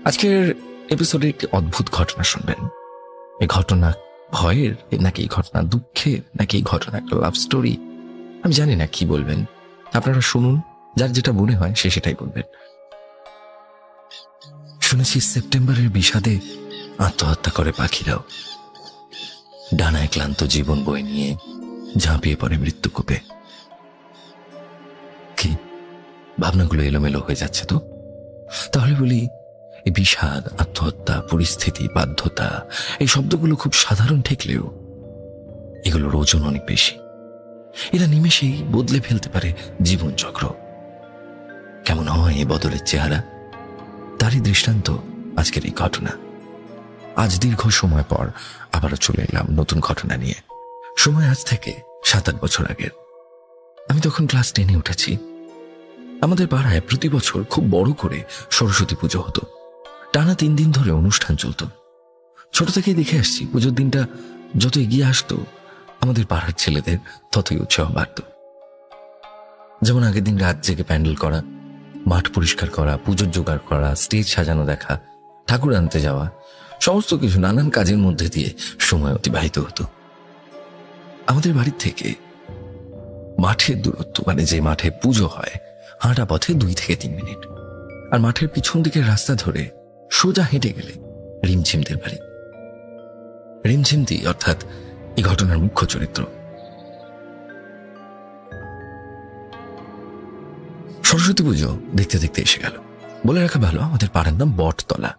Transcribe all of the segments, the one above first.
আজকের এপিসোডে একটি অদ্ভুত ঘটনা শুনবেন। এই ঘটনা ভয়ের নাকি এই ঘটনা দুঃখের নাকি এই ঘটনা একটা লাভ স্টোরি, আমি জানি না কি বলবেন। আপনারা শুনুন, যার যেটা মনে হয় সে সেটাই বলবেন। শুনেছি সেপ্টেম্বরের বিষাদে আত্মহত্যা করে পাখিরাও। ডানায় ক্লান্ত জীবন বয়ে নিয়ে ঝাঁপিয়ে পড়ে মৃত্যুকূপে। কি ভাবনাগুলো এলোমেলো হয়ে যাচ্ছে তো? তাহলে বলি, এই বিষাদ, আত্মহত্যা, পরিস্থিতি, বাধ্যতা, এই শব্দগুলো খুব সাধারণ ঠেকলেও এগুলোর ওজন অনেক বেশি। এরা নিমেষেই বদলে ফেলতে পারে জীবনচক্র। কেমন হয় এ বদলের চেহারা, তারই দৃষ্টান্ত আজকের এই ঘটনা। আজ দীর্ঘ সময় পর আবারও চলে এলাম নতুন ঘটনা নিয়ে। সময় আজ থেকে 7-8 বছর আগের। আমি তখন ক্লাস 10-এ উঠেছি। আমাদের পাড়ায় প্রতি বছর খুব বড় করে সরস্বতী পুজো হতো। টানা 3 দিন ধরে অনুষ্ঠান চলত। ছোট থেকেই দেখে আসছি, পুজোর দিনটা যত এগিয়ে আসতো আমাদের পাড়ার ছেলেদের ততই উৎসাহ বাড়ত। যেমন আগের দিন রাত জেগে প্যান্ডেল করা, মাঠ পরিষ্কার করা, পুজোর জোগাড় করা, স্টেজ সাজানো দেখা, ঠাকুর আনতে যাওয়া, সমস্ত কিছু নানান কাজের মধ্যে দিয়ে সময় অতিবাহিত হতো। আমাদের বাড়ির থেকে মাঠের দূরত্ব, মানে যে মাঠে পুজো হয়, হাঁটা পথে 2 থেকে 3 মিনিট। আর মাঠের পিছন দিকের রাস্তা ধরে সোজা হেঁটে গেলে রিমঝিমদের বাড়ি। রিমঝিমদি অর্থাৎ এই ঘটনার মুখ্য চরিত্র। সরস্বতী পুজো দেখতে দেখতে এসে গেল। বলে রাখা ভালো, আমাদের পাড়ার নাম বটতলা।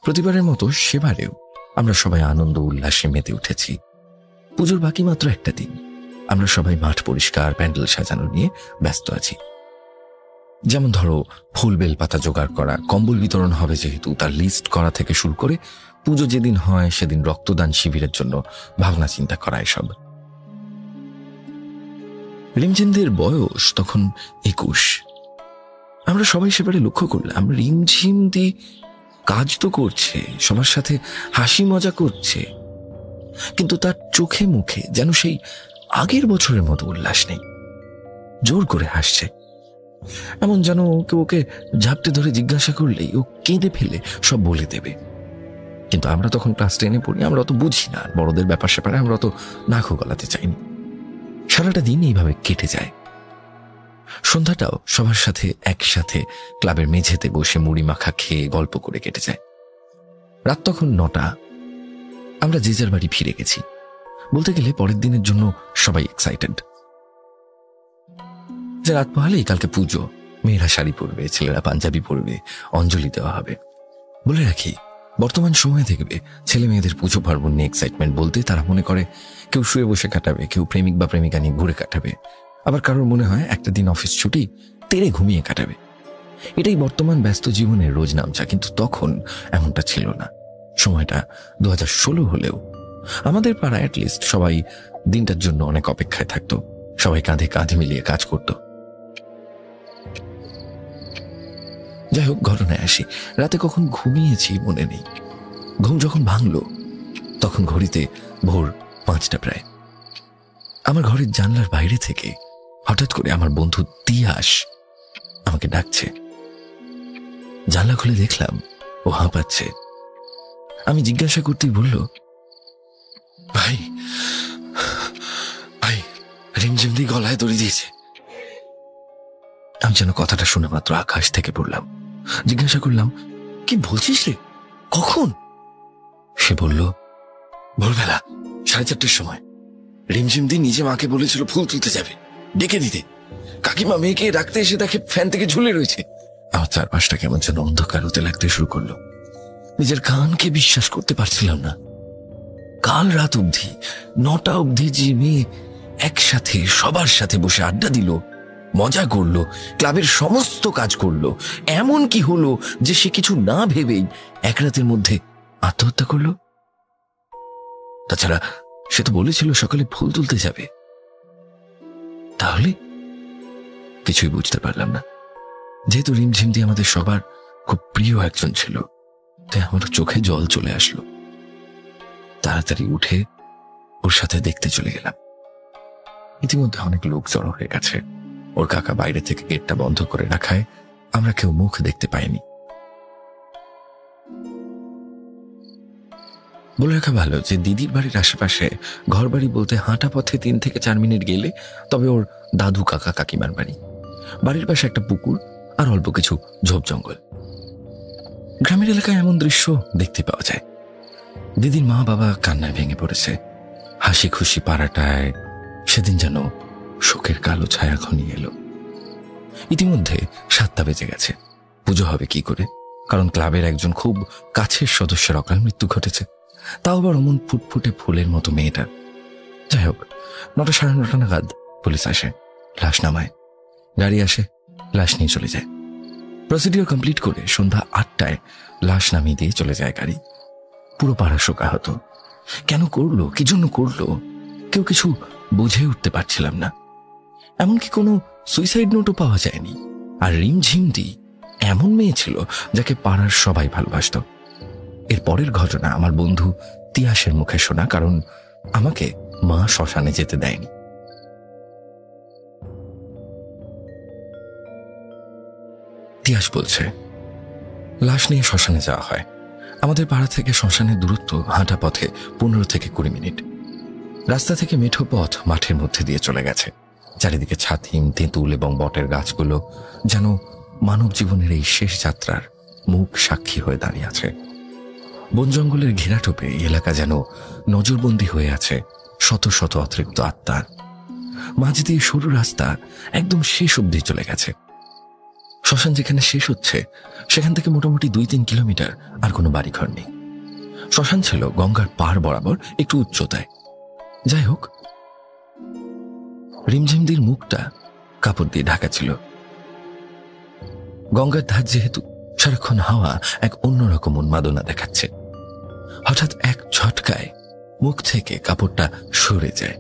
প্রতিবারের মতো সেবারেও আমরা সবাই আনন্দ উল্লাসে মেতে উঠেছি। পুজোর বাকি মাত্র একটা দিন। আমরা সবাই মাঠ পরিষ্কার, প্যান্ডেল সাজানো নিয়ে ব্যস্ত আছি। যেমন ধরো, ফুল বেল পাতা জোগাড় করা, কম্বল বিতরণ হবে যেহেতু তার লিস্ট করা থেকে শুরু করে পুজো যেদিন হয় সেদিন রক্তদান শিবিরের জন্য ভাবনা চিন্তা করা, এসব। রিমঝিমদের বয়স তখন 21। আমরা সবাই সেবারে লক্ষ্য করলাম রিমঝিমদি কাজ তো করছে, সবার সাথে হাসি মজা করছে, কিন্তু তার চোখে মুখে যেন সেই আগের বছরের মতো উল্লাস নেই। জোর করে হাসছে, এমন যেন কেউ ওকে ঝাপটে ধরে জিজ্ঞাসা করলেই ও কেঁদে ফেলে সব বলে দেবে। কিন্তু আমরা তখন ক্লাস 10-এ পড়ি, আমরা অত বুঝি না, বড়দের ব্যাপার স্যাপারে আমরা অত নাকও গলাতে চাইনি। সারাটা দিন এইভাবে কেটে যায়। সন্ধ্যাটাও সবার সাথে একসাথে ক্লাবের মেঝেতে বসে মুড়ি মাখা খেয়ে গল্প করে কেটে যায়। রাত তখন 9টা। আমরা যে যার বাড়ি ফিরে গেছি। বলতে গেলে পরের দিনের জন্য সবাই এক্সাইটেড যে রাত পোহালেই কালকে পুজো। মেয়েরা শাড়ি পরবে, ছেলেরা পাঞ্জাবি পরবে, অঞ্জলি দেওয়া হবে। বলে রাখি, বর্তমান সময়ে দেখবে ছেলে মেয়েদের পুজো পার্বণ নিয়ে এক্সাইটমেন্ট বলতে তারা মনে করে কেউ শুয়ে বসে কাটাবে, কেউ প্রেমিক বা প্রেমিকা নিয়ে ঘুরে কাটাবে, আবার কারোর মনে হয় একটা দিন অফিস ছুটি তেড়ে ঘুমিয়ে কাটাবে। এটাই বর্তমান ব্যস্ত জীবনের রোজ নামচা। কিন্তু তখন এমনটা ছিল না। সময়টা 2016 হলেও আমাদের পাড়া অ্যাটলিস্ট সবাই দিনটার জন্য অনেক অপেক্ষায় থাকতো। সবাই কাঁধে কাঁধে মিলিয়ে কাজ করত। যাই হোক, ঘটনায় আসি। রাতে কখন ঘুমিয়েছি মনে নেই। ঘুম যখন ভাঙলো তখন ঘড়িতে ভোর 5টা প্রায়। আমার ঘরের জানলার বাইরে থেকে হঠাৎ করে আমার বন্ধু তিয়াস আমাকে ডাকছে। জানলা খুলে দেখলাম ও হাঁপাচ্ছে। আমি জিজ্ঞাসা করতেই বলল, ভাই ভাই রিমঝিমদি গলায় দড়ি দিয়েছে। আমি যেন কথাটা শুনে মাত্র আকাশ থেকে পড়লাম। জিজ্ঞাসা করলাম, কি বলছিস রে, কখন? সে বলল, ভোরবেলা 4:30টার সময় রিমঝিমদি নিজে মাকে বলেছিল ফুল তুলতে যাবে, ডেকে দিতে। কাকিমা মেয়েকে ডাকতে এসে দেখে ফ্যান থেকে ঝুলে রয়েছে। আমার চারপাশটা কেমন যেন অন্ধকার হতে লাগতে শুরু করলো। নিজের কানকে বিশ্বাস করতে পারছিলাম না। কাল রাত অবধি 9টা অবধি যে মেয়ে একসাথে সবার সাথে বসে আড্ডা দিল, মজা করলো, ক্লাবের সমস্ত কাজ করলো, এমন কি হলো যে সে কিছু না ভেবেই এক রাতের মধ্যে আত্মহত্যা করলো? তাছাড়া সে তো বলেছিল সকালে ফুল তুলতে যাবে। তাহলে কিছুই বুঝতে পারলাম না। যেহেতু রিমঝিমদি আমাদের সবার খুব প্রিয় একজন ছিল, তাই আমার চোখে জল চলে আসলো। তাড়াতাড়ি উঠে ওর সাথে দেখতে চলে গেলাম। ইতিমধ্যে অনেক লোক জড়ো হয়ে গেছে। ওর কাকা বাইরে থেকে গেটটা বন্ধ করে রাখায় আমরা কেউ মুখ দেখতে পাইনি। বলে রাখা ভালো যে দিদির বাড়ির আশেপাশে ঘর বাড়ি বলতে হাঁটা পথে 3 থেকে 4 মিনিট গেলে তবে ওর দাদু কাকা কাকিমার বাড়ি। বাড়ির পাশে একটা পুকুর আর অল্প কিছু ঝোপ জঙ্গল। গ্রামের এলাকায় এমন দৃশ্য দেখতে পাওয়া যায়। দিদির মা বাবা কান্নায় ভেঙে পড়েছে। হাসি খুশি পাড়াটায় সেদিন যেন শোকের কালো ছায়া ঘনিয়ে এলো। ইতিমধ্যে 7টা বেজে গেছে। পুজো হবে কি করে, কারণ ক্লাবের একজন খুব কাছের সদস্যের অকাল মৃত্যু ঘটেছে, তাও আবার অমন ফুটফুটে ফুলের মতো মেয়েটার। যাই হোক, 9টা সাড়ে 9টা নাগাদ পুলিশ আসে, লাশ নামায়, গাড়ি আসে, লাশ নিয়ে চলে যায়। প্রসিডিওর কমপ্লিট করে সন্ধ্যা 8টায় লাশ নামিয়ে দিয়ে চলে যায় গাড়ি। পুরো পাড়া শোকাহত। কেন করলো, কি জন্য করলো, কেউ কিছু বুঝে উঠতে পারছিলাম না। এমনকি কোনো সুইসাইড নোটও পাওয়া যায়নি। আর রিমঝিমদি এমন মেয়ে ছিল যাকে পাড়ার সবাই ভালোবাসত। এর পরের ঘটনা আমার বন্ধু তিয়াসের মুখে শোনা, কারণ আমাকে মা শ্মশানে যেতে দেয়নি। তিয়াস বলছে, লাশ নিয়ে শ্মশানে যাওয়া হয়। আমাদের পাড়া থেকে শ্মশানের দূরত্ব হাঁটা পথে 15 থেকে 20 মিনিট। রাস্তা থেকে মেঠো পথ মাঠের মধ্যে দিয়ে চলে গেছে। চারিদিকে ছাতিম, তেঁতুল এবং বটের গাছগুলো যেন মানব জীবনের এই শেষ যাত্রার মুখ সাক্ষী হয়ে দাঁড়িয়ে আছে। বন জঙ্গলের ঘেরাটোপে এই এলাকা যেন নজরবন্দি হয়ে আছে শত শত অতৃপ্ত আত্মার। মাঝ দিয়ে সরু রাস্তা একদম শেষ অবধি চলে গেছে। শ্মশান যেখানে শেষ হচ্ছে সেখান থেকে মোটামুটি 2-3 কিলোমিটার আর কোনো বাড়িঘর নেই। শ্মশান ছিল গঙ্গার পাড় বরাবর একটু উচ্চতায়। যাই হোক, রিমঝিমদির মুখটা কাপড় দিয়ে ঢাকা ছিল। গঙ্গার ধার যেহেতু, সারাক্ষণ হাওয়া এক অন্যরকম উন্মাদনা দেখাচ্ছে। হঠাৎ এক ঝটকায় মুখ থেকে কাপড়টা সরে যায়।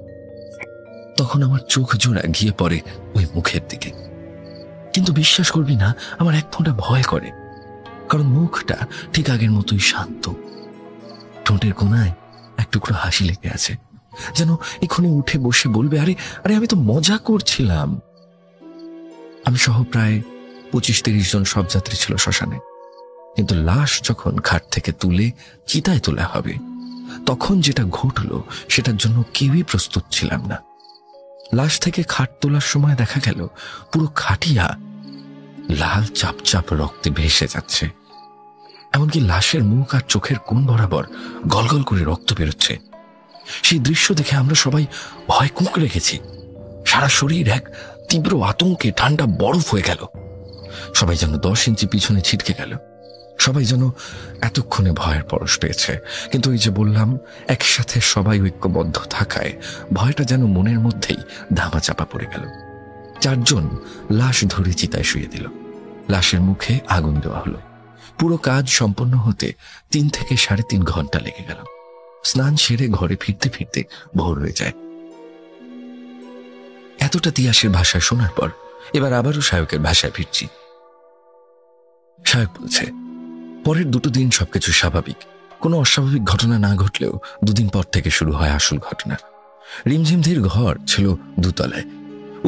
তখন আমার চোখ জোড়া গিয়ে পড়ে ওই মুখের দিকে। কিন্তু বিশ্বাস করবি না, আমার এক ফোঁটা ভয় করে, কারণ মুখটা ঠিক আগের মতোই শান্ত। ঠোঁটের কোনায় এক টুকরো হাসি লেগে আছে, যেন এক্ষুনি উঠে বসে বলবে, আরে আরে আমি তো মজা করছিলাম। আমি সহ প্রায় 25-30 জন সব যাত্রী ছিল শ্মশানে। কিন্তু লাশ যখন ঘাট থেকে তুলে চিতায় তোলা হবে, তখন যেটা ঘটল সেটার জন্য কেউই প্রস্তুত ছিলাম না। লাশ থেকে খাট তোলার সময় দেখা গেল পুরো খাটিয়া লাল চাপচাপ রক্তে ভেসে যাচ্ছে। এমনকি লাশের মুখ আর চোখের কোণ বরাবর গলগল করে রক্ত বেরোচ্ছে। সেই দৃশ্য দেখে আমরা সবাই ভয় কুঁকড়ে গেছি। সারা শরীর এক তীব্র আতঙ্কে ঠান্ডা বরফ হয়ে গেল। সবাই যেন 10 ইঞ্চি পিছনে ছিটকে গেল। সবাই যেন এতক্ষণে ভয়ের পরশ পেয়েছে। কিন্তু ওই যে বললাম, একসাথে সবাই ঐক্যবদ্ধ থাকায় ভয়টা যেন মনের মধ্যেই ধামা চাপা পড়ে গেল। 4 জন লাশ ধরে চিতায় শুয়ে দিল। লাশের মুখে আগুন দেওয়া হলো। পুরো কাজ সম্পন্ন হতে 3 থেকে 3.5 ঘন্টা লেগে গেল। স্নান সেরে ঘরে ফিরতে ফিরতে ভোর হয়ে যায়। এতটা তিয়াসের ভাষায় শোনার পর এবার আবারও সায়কের ভাষায় ফিরছি। সায়ক বলছে, পরের 2 দিন সবকিছু স্বাভাবিক। কোনো অস্বাভাবিক ঘটনা না ঘটলেও 2 দিন পর থেকে শুরু হয় আসল ঘটনা। রিমঝিমদির ঘর ছিল 2 তলায়।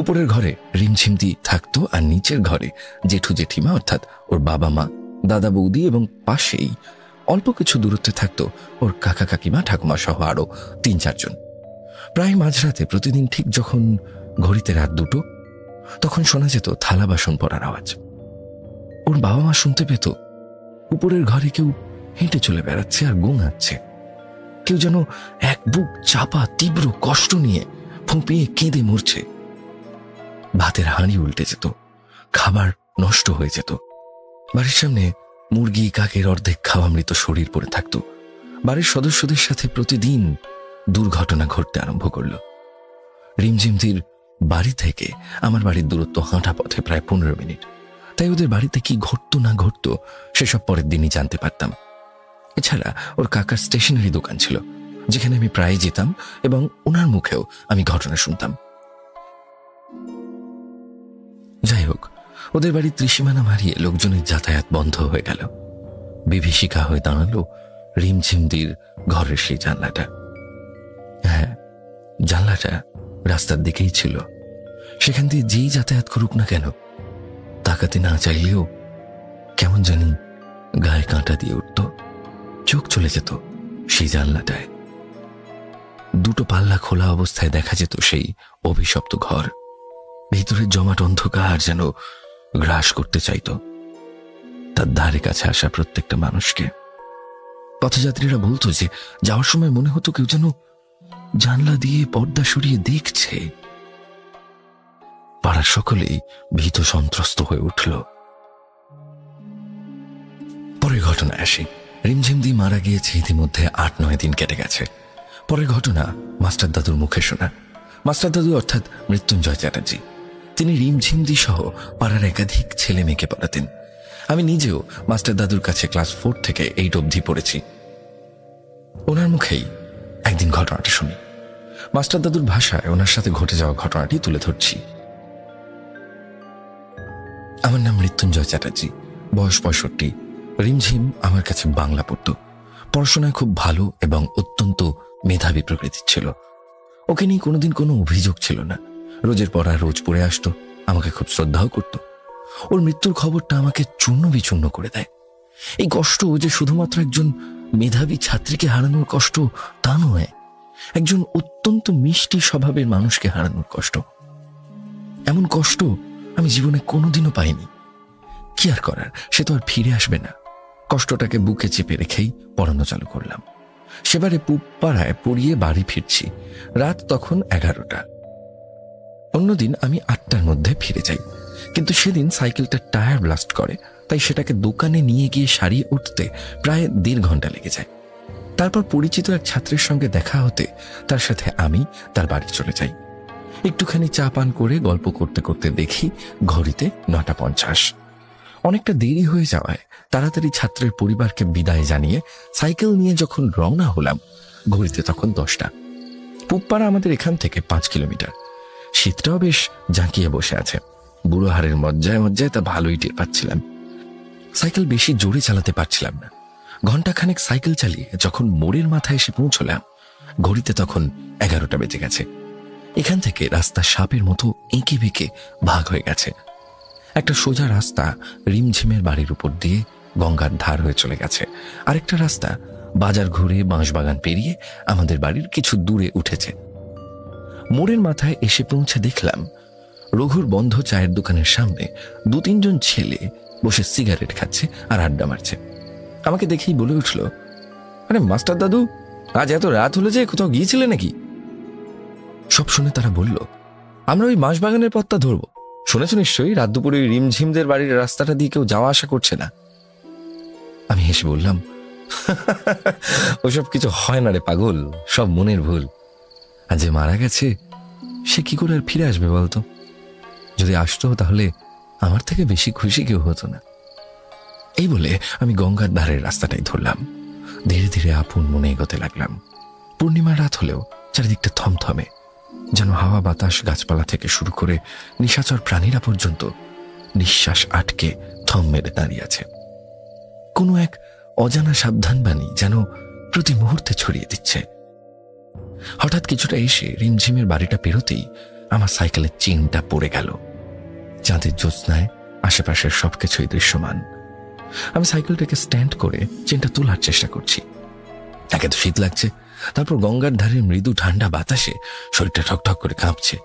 উপরের ঘরে রিমঝিমদি থাকতো, আর নিচের ঘরে জেঠু জেঠিমা অর্থাৎ ওর বাবা মা, দাদা বৌদি, এবং পাশেই অল্প কিছু দূরত্বে থাকতো ওর কাকা কাকিমা ঠাকুমা সহ আরো 3-4 জন। প্রায় মাঝরাতে প্রতিদিন ঠিক যখন ঘড়িতে রাত 2টো, তখন শোনা যেত থালা বাসন পড়ার আওয়াজ। ওর বাবা মা শুনতে পেত উপরের ঘরে কেউ হেঁটে চলে বেড়াচ্ছে আর গোঙাচ্ছে। কেউ যেন এক বুক চাপা তীব্র কষ্ট নিয়ে ফুঁপিয়ে কেঁদে মরছে। ভাতের হাঁড়ি উল্টে যেত, খাবার নষ্ট হয়ে যেত। বাড়ির সামনে মুরগি কাকের অর্ধেক খাওয়া মৃত শরীর পড়ে থাকত। বাড়ির সদস্যদের সাথে প্রতিদিন দুর্ঘটনা ঘটতে আরম্ভ করল। রিমঝিমদির বাড়ি থেকে আমার বাড়ির দূরত্ব হাঁটা পথে প্রায় 15 মিনিট। তাই ওদের বাড়িতে কি ঘটতো না ঘটতো সেসব পরের দিনই জানতে পারতাম। এছাড়া ওর কাকার স্টেশনারি দোকান ছিল, যেখানে আমি প্রায় যেতাম, এবং ওনার মুখেও আমি ঘটনা শুনতাম। যাই হোক, ওদের বাড়ির ত্রিসীমানা মারিয়ে লোকজনের যাতায়াত বন্ধ হয়ে গেল। বিভীষিকা হয়ে দাঁড়ালো রিমঝিমদির ঘরের সেই জানলাটা। হ্যাঁ, জানলাটা রাস্তার দিকেই ছিল। সেখান দিয়ে যেই যাতায়াত করুক না কেন, তাকাতে না চাইলেও কেমন জানি গায়ে কাঁটা দিয়ে উঠত। চোখ চলে যেত সেই জানলাটায় দুটো পাল্লা খোলা অবস্থায় দেখা যেত সেই অভিশপ্ত ঘর। ভিতরের জমাট অন্ধকার যেন গ্রাস করতে চাইত তার ধারে কাছে আসা প্রত্যেকটা মানুষকে। পথযাত্রীরা বলতো যে যাওয়ার সময় মনে হতো কেউ যেন জানলা দিয়ে পর্দা সরিয়ে দেখছে। পাড়ার সকলেই ভীত সন্ত্রস্ত হয়ে উঠল। পরের ঘটনায় আসি। রিমঝিম দি মারা গিয়েছে ইতিমধ্যে ৮-৯ দিন কেটে গেছে। পরের ঘটনা মাস্টার দাদুর মুখে শোনা। মাস্টার দাদু অর্থাৎ মৃত্যুঞ্জয় চ্যাটার্জি, তিনি রিমঝিম দি সহ পাড়ার একাধিক ছেলে মেয়েকে পড়াতেন। আমি নিজেও মাস্টার দাদুর কাছে ক্লাস 4 থেকে 8 অবধি পড়েছি। ওনার মুখেই একদিন ঘটনাটা শুনি। মাস্টার দাদুর ভাষায় ওনার সাথে ঘটে যাওয়া ঘটনাটি তুলে ধরছি। আমার নাম মৃত্যুঞ্জয় চ্যাটার্জি, বয়স 65। রিমঝিম আমার কাছে বাংলা পড়ত। পড়াশোনায় খুব ভালো এবং অত্যন্ত মেধাবী প্রকৃতির ছিল। ওকে নিয়ে কোনোদিন কোনো অভিযোগ ছিল না। রোজের পড়া রোজ পড়ে আসতো, আমাকে খুব শ্রদ্ধাও করত। ওর মৃত্যুর খবরটা আমাকে চূর্ণ বিচূর্ণ করে দেয়। এই কষ্ট যে শুধুমাত্র একজন মেধাবী ছাত্রীকে হারানোর কষ্ট তা নয়, একজন অত্যন্ত মিষ্টি স্বভাবের মানুষকে হারানোর কষ্ট। এমন কষ্ট আমি জীবনে কোনোদিনও পাইনি। কি আর করার, সে তো আর ফিরে আসবে না। কষ্টটাকে বুকে চেপে রেখেই পড়ানো চালু করলাম। সেবারে পুবপাড়ায় পড়িয়ে বাড়ি ফিরছি। রাত তখন 11টা। অন্যদিন আমি 8টার মধ্যে ফিরে যাই, কিন্তু সেদিন সাইকেলটা টায়ার ব্লাস্ট করে, তাই সেটাকে দোকানে নিয়ে গিয়ে সারিয়ে উঠতে প্রায় 1.5 ঘন্টা লেগে যায়। তারপর পরিচিত এক ছাত্রের সঙ্গে দেখা হতে তার সাথে আমি তার বাড়ি চলে যাই। একটুখানি চা পান করে গল্প করতে করতে দেখি ঘড়িতে 9:50। অনেকটা দেরি হয়ে যাওয়ায় তাড়াতাড়ি ছাত্রের পরিবারকে বিদায় জানিয়ে সাইকেল নিয়ে যখন রওনা হলাম, ঘড়িতে তখন 10টা। পুবপাড়া আমাদের এখান থেকে 5 কিলোমিটার। শীতটাও বেশ জাঁকিয়ে বসে আছে। বুড়ো হাড়ের মজ্জায় মজ্জায় তা ভালোই টের পাচ্ছিলাম। সাইকেল বেশি জোরে চালাতে পারছিলাম না। ঘন্টাখানেক সাইকেল চালিয়ে যখন মোড়ের মাথায় এসে পৌঁছলাম, ঘড়িতে তখন 11টা বেজে গেছে। এখান থেকে রাস্তা সাপের মতো এঁকে বেঁকে ভাগ হয়ে গেছে। একটা সোজা রাস্তা রিমঝিমের বাড়ির উপর দিয়ে গঙ্গার ধার হয়ে চলে গেছে। আরেকটা রাস্তা বাজার ঘুরে বাঁশবাগান পেরিয়ে আমাদের বাড়ির কিছু দূরে উঠেছে। মোড়ের মাথায় এসে পৌঁছে দেখলাম রঘুর বন্ধ চায়ের দোকানের সামনে 2-3 জন ছেলে বসে সিগারেট খাচ্ছে আর আড্ডা মারছে। আমাকে দেখেই বলে উঠল, আরে মাস্টার দাদু, আজ এত রাত হলো যে কোথাও গিয়েছিলে নাকি? সব শুনে তারা বলল, আমরা ওই বাঁশবাগানের পথটা ধরবো। শুনেছ নিশ্চয়ই রাত দুপুরে রিমঝিমদের বাড়ির রাস্তাটা দিয়ে কেউ যাওয়া আসা করছে না। আমি হেসে বললাম, ওসব কিছু হয় না রে পাগল, সব মনের ভুল। আর যে মারা গেছে সে কি করে আর ফিরে আসবে বলতো? যদি আসতো তাহলে আমার থেকে বেশি খুশি কেউ হতো না। এই বলে আমি গঙ্গার ধারের রাস্তাটাই ধরলাম। ধীরে ধীরে আপন মনে এগোতে লাগলাম। পূর্ণিমার রাত হলেও চারিদিকটা থমথমে, যেন হাওয়া বাতাস গাছপালা থেকে শুরু করে নিশাচর প্রাণীরা পর্যন্ত নিঃশ্বাস আটকে থম মেরে দাঁড়িয়ে আছে। কোনো এক অজানা সাবধান বাণী যেন প্রতি মুহূর্তে ছড়িয়ে দিচ্ছে। হঠাৎ কিছুটা এসে রিমঝিমের বাড়িটা পেরোতেই আমার সাইকেলের চেনটা পড়ে গেল। চাঁদের জ্যোৎস্নায় আশেপাশের সবকিছুই দৃশ্যমান। আমি সাইকেলটাকে স্ট্যান্ড করে চেনটা তোলার চেষ্টা করছি। একে তো শীত লাগছে, তারপর গঙ্গার ধারে মৃদু ঠান্ডা বাতাসে শরীরটা ঠকঠক করে কাঁপছে।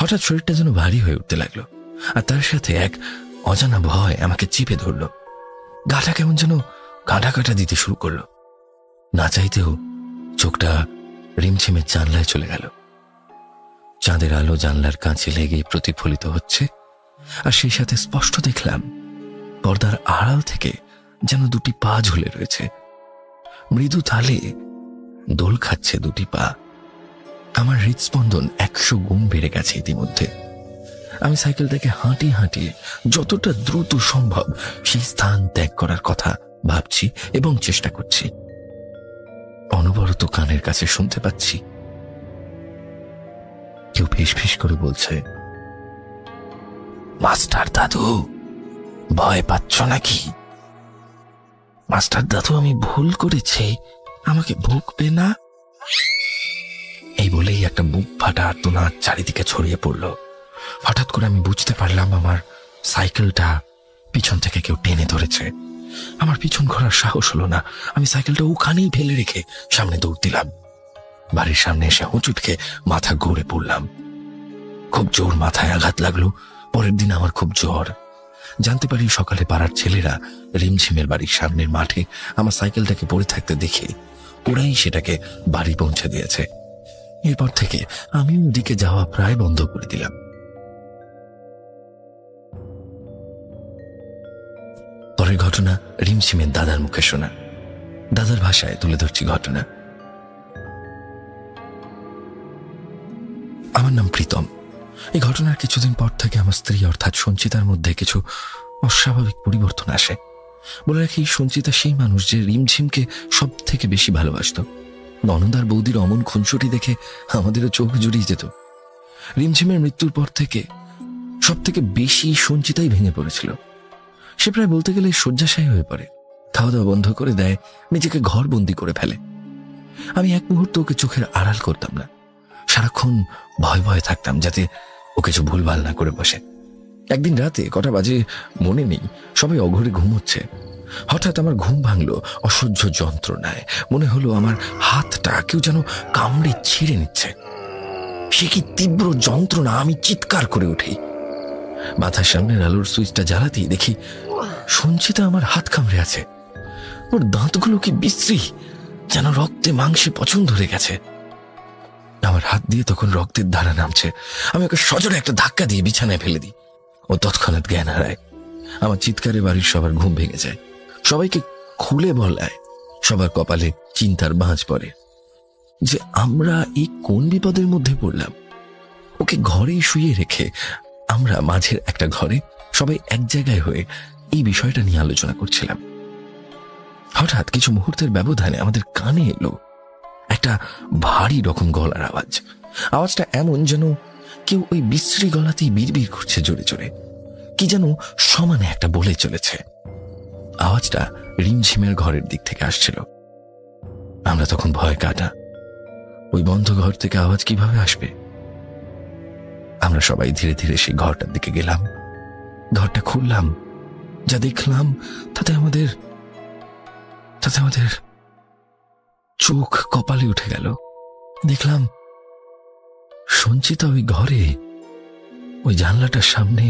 হঠাৎ শরীরটা যেন ভারী হয়ে উঠতে লাগলো, আর তার সাথে এক অজানা ভয় আমাকে চিপে ধরল। গাটা কেমন যেন কাঁটা কাঁটা দিতে শুরু করলো। না চাইতেও চোখটা রিমঝিমের জানলায় চলে গেল। চাঁদের আলো জানলার কাঁচে লেগে প্রতিফলিত হচ্ছে, আর সেই সাথে স্পষ্ট দেখলাম পর্দার আড়াল থেকে যেন 2টি পা ঝুলে রয়েছে। মৃদু তালে দোল খাচ্ছে 2টি পা। আমার হৃদস্পন্দন 100 গুণ বেড়ে গেছে ইতিমধ্যে। আমি সাইকেলটাকে হাঁটিয়ে হাঁটিয়ে যতটা দ্রুত সম্ভব সেই স্থান ত্যাগ করার কথা ভাবছি এবং চেষ্টা করছি। অনবরত কানের কাছে শুনতে পাচ্ছি কেউ ফিসফিস করে বলছে, মাস্টার দাদু, ভয় পাচ্ছ নাকি? মাস্টার দাদু, আমি ভুল করেছি, আমাকে ভুগবে না? এই বলেই একটা বুক ফাটা আর্তনাদ চারিদিকে ছড়িয়ে পড়ল। হঠাৎ করে আমি বুঝতে পারলাম আমার সাইকেলটা পিছন থেকে কেউ টেনে ধরেছে আমার পিছন ঘোরার সাহস হলো না। আমি সাইকেলটা ওখানেই ফেলে রেখে সামনে দৌড় দিলাম। বাড়ির সামনে এসে হোঁচট খেয়ে মাথা ঘুরে পড়লাম। খুব জোর মাথায় আঘাত লাগলো। পরের দিন আমার খুব জ্বর। জানতে পারি সকালে পাড়ার ছেলেরা রিমঝিমের বাড়ির সামনের মাঠে আমার সাইকেলটাকে পড়ে থাকতে দেখে ওরাই সেটাকে বাড়ি পৌঁছে দিয়েছে। এরপর থেকে আমি ওদিকে যাওয়া প্রায় বন্ধ করে দিলাম। পরের ঘটনা রিমঝিমের দাদার মুখে শোনা। দাদার ভাষায় তুলে ধরছি ঘটনা। আমার নাম প্রীতম। এই ঘটনার কিছুদিন পর থেকে আমার স্ত্রী অর্থাৎ সঞ্চিতার মধ্যে কিছু অস্বাভাবিক পরিবর্তন আসে। বলে রাখি, সঞ্চিতা সেই মানুষ যে রিমঝিমকে সব থেকে বেশি ভালোবাসত। ননদার বৌদির অমন খুনসুটি দেখে আমাদেরও চোখ জুড়িয়ে যেত। রিমঝিমের মৃত্যুর পর থেকে সব থেকে বেশি সঞ্চিতাই ভেঙে পড়েছিল। সে প্রায় বলতে গেলে শয্যাশায়ী হয়ে পড়ে, খাওয়া দাওয়া বন্ধ করে দেয়, নিজেকে ঘরবন্দি করে ফেলে। আমি এক মুহূর্ত ওকে চোখের আড়াল করতাম না। সারাক্ষণ ভয় ভয়ে থাকতাম যাতে ও কিছু ভুলভাল না করে বসে। একদিন রাতে কটা বাজে মনে নেই, সবাই অঘরে ঘুমোচ্ছে। হঠাৎ আমার ঘুম ভাঙলো অসহ্য যন্ত্রণায়। মনে হলো আমার হাতটা কেউ যেন কামড়ে ছিঁড়ে নিচ্ছে। সে কি তীব্র যন্ত্রণা! আমি চিৎকার করে উঠি। মাথার সামনের আলোর সুইচটা জ্বালাতেই দেখি সঞ্চিতা আমার হাত কামড়ে আছে। ওর দাঁতগুলো কি বিশ্রী, যেন রক্তে মাংসে পছন্দ ধরে গেছে। আমার হাত দিয়ে তখন রক্তের ধারা নামছে। আমি ওকে সজোরে একটা ধাক্কা দিয়ে বিছানায় ফেলে দিই। ও তৎক্ষণাৎ জ্ঞান হারায়। আমার চিৎকারে বাড়ির সবার ঘুম ভেঙে যায়। সবাইকে খুলে বলায় সবার কপালে চিন্তার ভাঁজ পড়ে যে আমরা এই কোন বিপদের মধ্যে পড়লাম। ওকে ঘরে শুয়ে রেখে আমরা মাঝের একটা ঘরে সবাই এক জায়গায় হয়ে এই বিষয়টা নিয়ে আলোচনা করছিলাম। হঠাৎ কিছু মুহূর্তের ব্যবধানে আমাদের কানে এলো একটা ভারী রকম গলার আওয়াজ। আওয়াজটা এমন যেন কেউ ওই বিশ্রী গলাতেই বিড়বিড় করছে জোরে জোরে, কি যেন সমানে একটা বলে চলেছে। আওয়াজটা রিমঝিমের ঘরের দিক থেকে আসছিল। আমরা তখন ভয় কাটা। ওই বন্ধ ঘর থেকে আওয়াজ কিভাবে আসবে? আমরা সবাই ধীরে ধীরে সেই ঘরটার দিকে গেলাম। ঘরটা খুললাম, যা দেখলাম তাতে আমাদের চোখ কপালে উঠে গেল। দেখলাম সঞ্চিতা ওই ঘরে ওই জানলাটার সামনে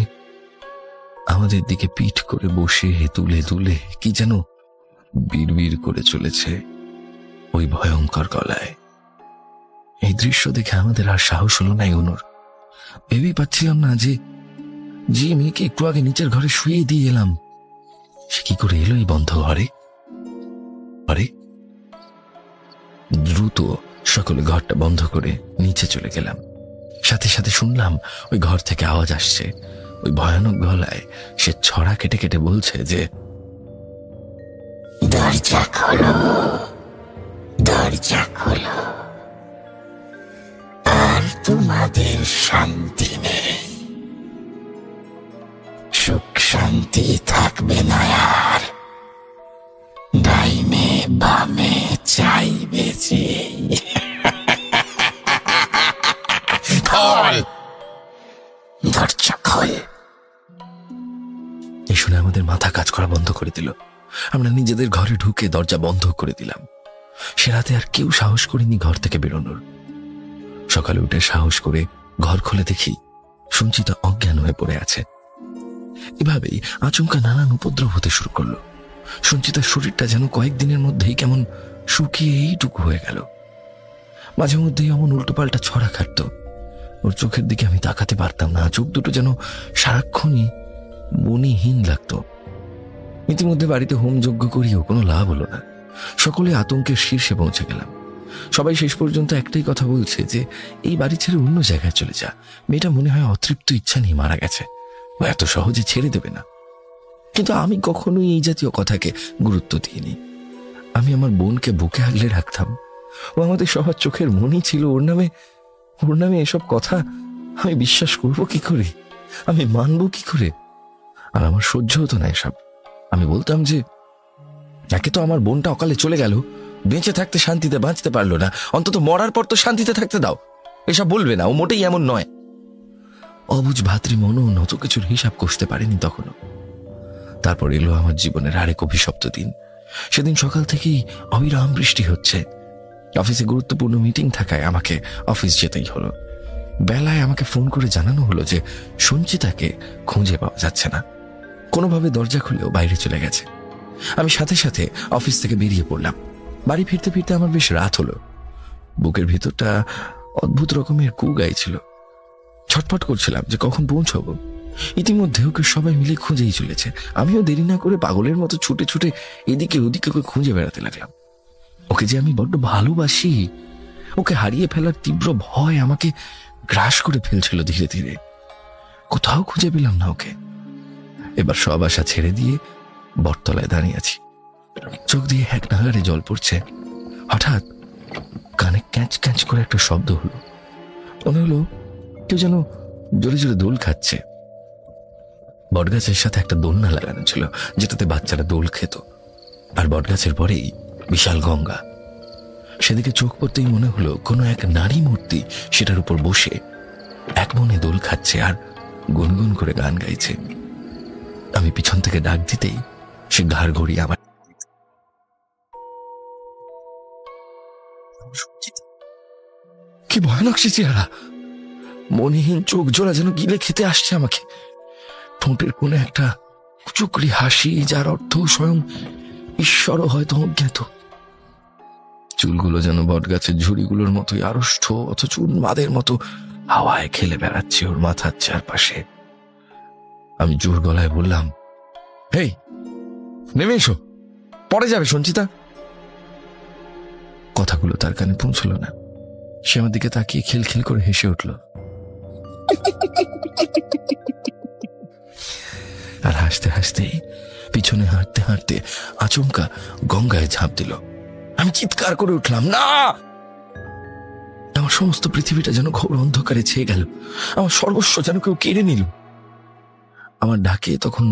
আমাদের দিকে পিঠ করে বসে তুলে তুলে কি যেন বিড়বিড় করে চলেছে ওই ভয়ঙ্কর গলায়। এই দৃশ্য দেখে আমাদের আর সাহস হলো না এগোনোর। ভেবেই পাচ্ছিলাম না যে মেয়েকে একটু আগে নিচের ঘরে শুয়ে দিয়ে এলাম, সে কি করে এলো এই বন্ধ ঘরে। আরে দ্রুত সকলে ঘরটা বন্ধ করে নিচে চলে গেলাম। সাথে সাথে শুনলাম ওই ঘর থেকে আওয়াজ আসছে। ওই ভয়ানক গলায় সে ছড়া কেটে কেটে বলছে যে, দরজা খোলো, দরজা খোলো, আর তোমাদের শান্তি নেই, সুখ শান্তি থাকবে না আর, ডাইনে বামে চাইবে যে। খোল, দরজা খোল। এই শুনে আমাদের মাথা কাজ করা বন্ধ করে দিল। আমরা নিজেদের ঘরে ঢুকে দরজা বন্ধ করে দিলাম। সে রাতে আর কেউ সাহস করেনি ঘর থেকে বেরোনোর। সকালে উঠে সাহস করে ঘর খুলে দেখি সঞ্চিতা অজ্ঞান হয়ে পড়ে আছে। এভাবেই আচমকা নানান উপদ্রব হতে শুরু করলো। সঞ্চিতার শরীরটা যেন কয়েকদিনের মধ্যেই কেমন শুকিয়ে এইটুকু হয়ে গেল। মাঝে মধ্যেই এমন উল্টোপাল্টা ছড়া কাটত। ওর চোখের দিকে আমি তাকাতে পারতাম না। চোখ দুটো যেন সারাক্ষণই মনিহীন লাগতো। ইতিমধ্যে বাড়িতে হোমযজ্ঞ করিও কোনো লাভ হলো না। সকলে আতঙ্কের শীর্ষে পৌঁছে গেলাম। সবাই শেষ পর্যন্ত একটাই কথা বলছে যে এই বাড়ি ছেড়ে অন্য জায়গায় চলে যা। মেয়েটা মনে হয় অতৃপ্ত ইচ্ছা নিয়ে মারা গেছে, ও এত সহজে ছেড়ে দেবে না। কিন্তু আমি কখনোই এই জাতীয় কথাকে গুরুত্ব দিইনি। আমি আমার বোনকে বুকে আগলে রাখতাম। ও আমাদের সবার চোখের মনি ছিল। ওর নামে এসব কথা আমি বিশ্বাস করবো কি করে, আমি মানবো কি করে? আর আমার সহ্য হতো না এসব। আমি বলতাম যে একে তো আমার বোনটা অকালে চলে গেল, বেঁচে থাকতে শান্তিতে বাঁচতে পারলো না, অন্তত মরার পর তো শান্তিতে থাকতে দাও। এসব বলবে না, ও মোটেই এমন নয়। অবুঝ ভাতৃ মনও নত কিছুর হিসাব কষতে পারেনি তখনও। তারপর এলো আমার জীবনের আরেক অভিশপ্ত দিন। সেদিন সকাল থেকেই অবিরাম বৃষ্টি হচ্ছে। অফিসে গুরুত্বপূর্ণ মিটিং থাকায় আমাকে অফিস যেতেই হলো। বেলায় আমাকে ফোন করে জানানো হলো যে সঞ্চিতাকে খুঁজে পাওয়া যাচ্ছে না। কোনোভাবে দরজা খুলেও বাইরে চলে গেছে। আমি সাথে সাথে অফিস থেকে বেরিয়ে পড়লাম। বাড়ি ফিরতে ফিরতে আমার বেশ রাত হলো। বুকের ভিতরটা অদ্ভুত রকমের কু গাইছিল। ছটফট করছিলাম যে কখন পৌঁছবো। ইতিমধ্যে ওকে সবাই মিলে খুঁজেই চলেছে। আমিও দেরি না করে পাগলের মতো ছুটে ছুটে এদিকে ওদিকে ওকে খুঁজে বেড়াতে লাগলাম। ওকে যে আমি বড্ড ভালোবাসি, ওকে হারিয়ে ফেলার তীব্র ভয় আমাকে গ্রাস করে ফেলছিল ধীরে ধীরে। কোথাও খুঁজে পেলাম না ওকে। এবার সব আশা ছেড়ে দিয়ে বটতলায় দাঁড়িয়ে আছি। চোখ দিয়ে এক নাগারে জল পড়ছে। হঠাৎ কানে ক্যাঁচ ক্যাঁচ করে একটা শব্দ হলো। মনে হলো কেউ যেন জোরে জোরে দোল খাচ্ছে। বটগাছের সাথে একটা দোলনা লাগানো ছিল, যেটাতে বাচ্চারা দোল খেত। আর বটগাছের পরেই বিশাল গঙ্গা। সেদিকে চোখ পড়তেই মনে হলো কোনো এক নারী মূর্তি সেটার উপর বসে এক মনে দোল খাচ্ছে আর গুনগুন করে গান গাইছে। আমি পিছন থেকে ডাক দিতেই সে ঘাড় ঘড়িয়ে আমার। কি ভয়ানক সে চেহারা! মনিহীন চোখ জোড়া যেন গিলে খেতে আসছে আমাকে। ঠোঁটের কোণে একটা কুচুকরি হাসি, যার অর্থ স্বয়ং ঈশ্বরও হয়তো অজ্ঞাত। চুলগুলো যেন বটগাছের ঝুড়িগুলোর মতোই আড়ষ্ট, অথচ উন্মাদের মতো হাওয়ায় খেলে বেড়াচ্ছে ওর মাথার চারপাশে। আমি জোর গলায় বললাম, হেই, নেমে এসো, পরে যাবে সঞ্চিতা। কথাগুলো তার কানে পৌঁছল না। সে আমার দিকে তাকিয়ে খিলখিল করে হেসে উঠল আর হাসতে হাসতে পিছনে হাঁটতে হাঁটতে আচমকা গঙ্গায় ঝাঁপ দিল। আমি চিৎকার করে উঠলাম, না! আমার সমস্ত পৃথিবীটা যেন ঘোর অন্ধকারে ছেয়ে গেল। আমার সর্বস্ব যেন কেউ কেড়ে নিল। আমার ডাকে তখন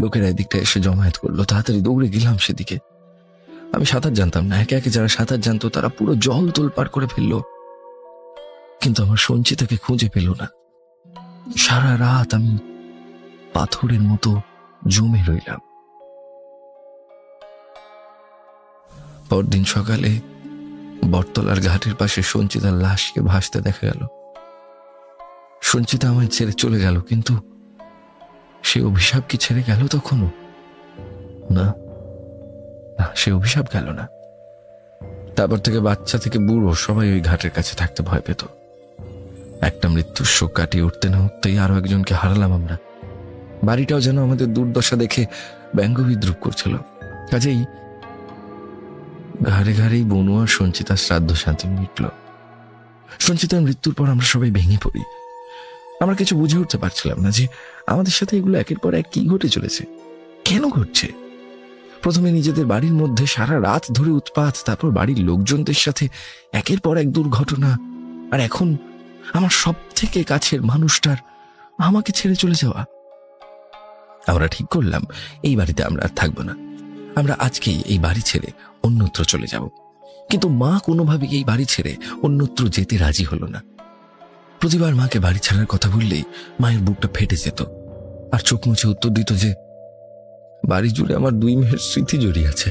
লোকেরা এদিকটা এসে জমায়েত করলো। তাড়াতাড়ি দৌড়ে গেলাম সেদিকে। আমি সাঁতার জানতাম না। একে একে যারা সাঁতার জানতো তারা পুরো জল তোলপাড় করে ফেললো, কিন্তু আমার সঞ্চিতাকে খুঁজে পেল না। সারা রাত আমি পাথরের মতো জমে রইলাম। পরদিন সকালে বটতলার ঘাটের পাশে সঞ্চিতার লাশকে ভাসতে দেখা গেল। সঞ্চিতা আমায় ছেড়ে চলে গেল, কিন্তু সে অভিশাপ কি ছেড়ে গেল তখনও? না, সে অভিশাপ গেল না। তারপর থেকে বাচ্চা থেকে বুড়ো সবাই ওই ঘাটের কাছে থাকতে ভয় পেত। একটা মৃত্যুর শোক কাটিয়ে উঠতে না উঠতেই আরো একজনকে হারালাম আমরা। বাড়িটাও যেন আমাদের দুর্দশা দেখে ব্যঙ্গ বিদ্রুপ করছিল। কাজেই ঘাড়ে ঘাড়েই বনু আর সঞ্চিতার শ্রাদ্ধ শান্তি মিটল। সঞ্চিতার মৃত্যুর পর আমরা সবাই ভেঙে পড়ি। আমরা কিছু বুঝে উঠতে পারছিলাম না যে আমাদের সাথে এগুলো একের পর এক কি ঘটে চলেছে, কেন ঘটছে। প্রথমে নিজেদের বাড়ির মধ্যে সারা রাত ধরে উৎপাত, তারপর বাড়ির লোকজনদের সাথে একের পর এক দুর্ঘটনা, আর এখন আমার সব থেকে কাছের মানুষটার আমাকে ছেড়ে চলে যাওয়া। আমরা ঠিক করলাম এই বাড়িতে আমরা আর থাকবো না। আমরা আজকেই এই বাড়ি ছেড়ে অন্যত্র চলে যাব। কিন্তু মা কোনোভাবেই এই বাড়ি ছেড়ে অন্যত্র যেতে রাজি হলো না। প্রতিবার মাকে বাড়ি ছাড়ার কথা বললেই মায়ের বুকটা ফেটে যেত আর চোখ মুছে উত্তর দিত যে বাড়ি জুড়ে আমার 2 মেয়ের স্মৃতি জড়িয়ে আছে,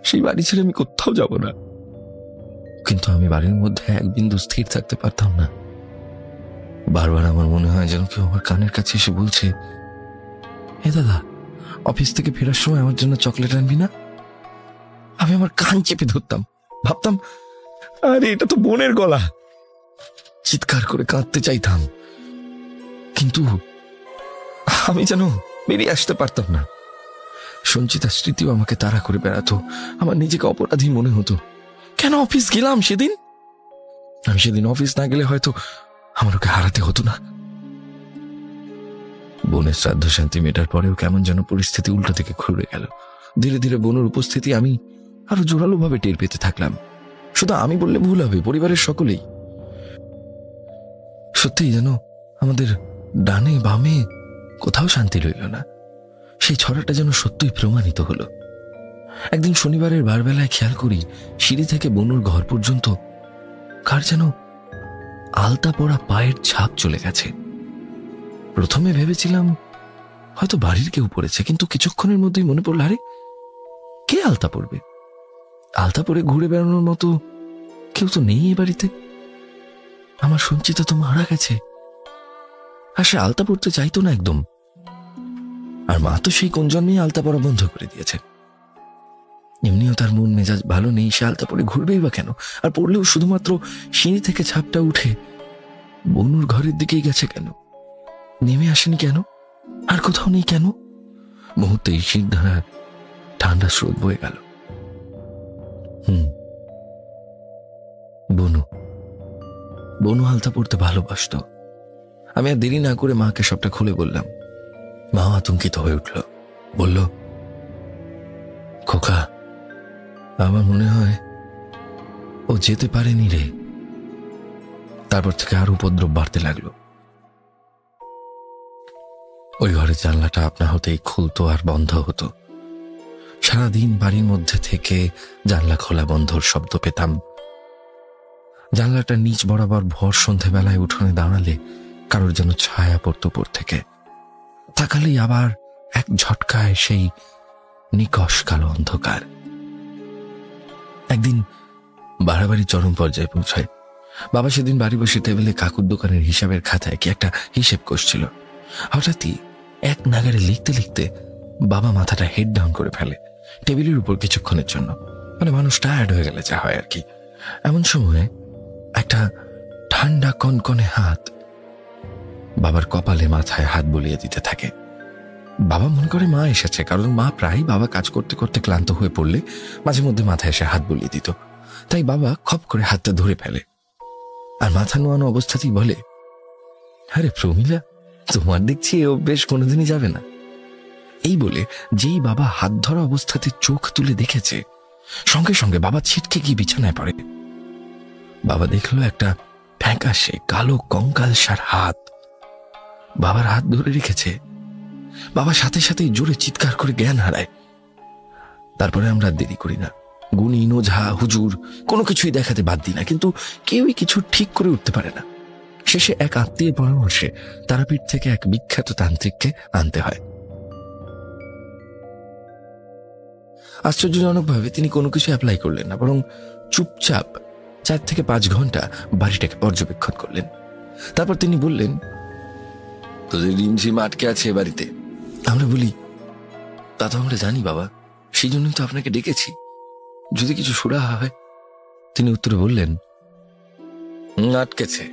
সেই বাড়ি ছেড়ে আমি কোথাও যাব না। কিন্তু আমি বাড়ির মধ্যে এক বিন্দু স্থির থাকতে পারতাম না। বারবার আমার মনে হয় যেন কেউ আমার কানের কাছে এসে বলছে, হে দাদা, অফিস থেকে ফেরার সময় আমার জন্য চকলেট আনবি না? আমি আমার কান চেপে ধরতাম, ভাবতাম আরে এটা তো বোনের গলা। চিৎকার করে কাঁদতে চাইতাম, কিন্তু আমি যেন বেরিয়ে আসতে পারতাম না। সঞ্চিতার স্মৃতিও আমাকে তাড়া করে বেড়াতো। আমার নিজেকে অপরাধী মনে হতো। কেন অফিস গেলাম সেদিন? আমি সেদিন অফিস না গেলে হয়তো আমার ওকে হারাতে হতো না। বোনের শ্রাদ্ধ শান্তি মেটার পরেও কেমন যেন পরিস্থিতি উল্টো থেকে ঘুরে গেল। ধীরে ধীরে বোনের উপস্থিতি আমি আরো জোরালো ভাবে টের পেতে থাকলাম। শুধু আমি বললে ভুল হবে, পরিবারের সকলেই। সত্যিই যেন আমাদের ডানে বামে কোথাও শান্তি রইল না। সেই ছড়াটা যেন সত্যই প্রমাণিত হলো। একদিন শনিবারের বারবেলায় খেয়াল করি সিঁড়ি থেকে বনুর ঘর পর্যন্ত কার যেন আলতা পড়া পায়ের ছাপ চলে গেছে। প্রথমে ভেবেছিলাম হয়তো বাড়ির কেউ পড়েছে, কিন্তু কিছুক্ষণের মধ্যেই মনে পড়ল, আরে কে আলতা পরবে? আলতা পরে ঘুরে বেড়ানোর মতো কেউ তো নেই এ বাড়িতে। আমার সঞ্চিতা তো মারা গেছে, আর সে আলতা পরতে চাইতো না একদম। আর মা তো সেই কোন জন্মেই আলতা পরা বন্ধ করে দিয়েছে। এমনিও তার মন মেজাজ ভালো নেই, সে আলতা পরে ঘুরবেই বা কেন? আর পড়লেও শুধুমাত্র সিঁড়ি থেকে ছাপটা উঠে বনুর ঘরের দিকেই গেছে কেন? নেমে আসেনি কেন? আর কোথাও নেই কেন? মুহূর্তেই শিরধারা ঠান্ডা স্রোত বয়ে গেল। বনু বনু আলতা পড়তে ভালোবাসত। আমি আর দেরি না করে মাকে সবটা খুলে বললাম। মা আতঙ্কিত হয়ে উঠল, বলল, খোকা, আমার মনে হয় ও যেতে পারেনি রে। তারপর থেকে আর উপদ্রব বাড়তে লাগলো। ওই ঘরের জানলাটা আপনা হতেই খুলতো আর বন্ধ হতো। সারাদিন বাড়ির মধ্যে থেকে জানলা খোলা বন্ধর শব্দ পেতাম। জানলাটা নিচ বরাবর ভোর সন্ধ্যেবেলায় উঠোনে দাঁড়ালে কারোর যেন ছায়া পড়ত উপর থেকে। তাকালেই আবার এক ঝটকায় সেই নিকষ কালো অন্ধকার। একদিন বাড়াবাড়ি চরম পর্যায়ে পৌঁছায়। বাবা সেদিন বাড়ি বসে টেবিলে কাকুর দোকানের হিসাবের খাতায় কি একটা হিসেব কষছিল। হঠাৎই এক নাগারে লিখতে লিখতে বাবা মাথাটা হেড ডাউন করে ফেলে টেবিলের উপর কিছুক্ষণের জন্য। মানে মানুষ টায়ার্ড হয়ে গেলে যা হয় আর কি। এমন সময় একটা ঠান্ডা কনকনে হাত বাবার কপালে মাথায় হাত বুলিয়ে দিতে থাকে। বাবা মনে করে মা এসেছে, কারণ মা প্রায় বাবা কাজ করতে করতে ক্লান্ত হয়ে পড়লে মাঝে মধ্যে মাথায় এসে হাত বুলিয়ে দিত। তাই বাবা খপ করে হাতটা ধরে ফেলে আর মাথা নোয়ানো অবস্থাতেই বলে, আরে প্রমীলা, তোমার দেখছি এ অভ্যেস কোনোদিনই যাবে না। এই বলে যেই বাবা হাত ধরা অবস্থাতে চোখ তুলে দেখেছে, সঙ্গে সঙ্গে বাবা ছিটকে গিয়ে বিছানায় পড়ে। বাবা দেখলো একটা ফ্যাকাশে কালো কঙ্কালসার হাত বাবার হাত ধরে রেখেছে। বাবা সাথে সাথেই জোরে চিৎকার করে জ্ঞান হারায়। তারপরে আমরা দেরি করি না, গুণী, ওঝা, হুজুর কোনো কিছুই দেখাতে বাদ দিই না, কিন্তু কেউই কিছু ঠিক করে উঠতে পারে না। শেষে এক আত্মীয়ের পরামর্শে তারাপীঠ থেকে এক বিখ্যাত তান্ত্রিককে আনতে হয়। আশ্চর্যজনকভাবে তিনি কোনো কিছু অ্যাপ্লাই করলেন না, বরং চুপচাপ 4 থেকে 5 ঘন্টা বাড়িটাকে পর্যবেক্ষণ করলেন। তারপর তিনি বললেন, তোদের রিমঝিম আটকে আছে এ বাড়িতে। আমরা বলি, তা তো আমরা জানি বাবা, সেই জন্যই তো আপনাকে ডেকেছি, যদি কিছু সুরাহা হয়। তিনি উত্তরে বললেন, আটকেছে,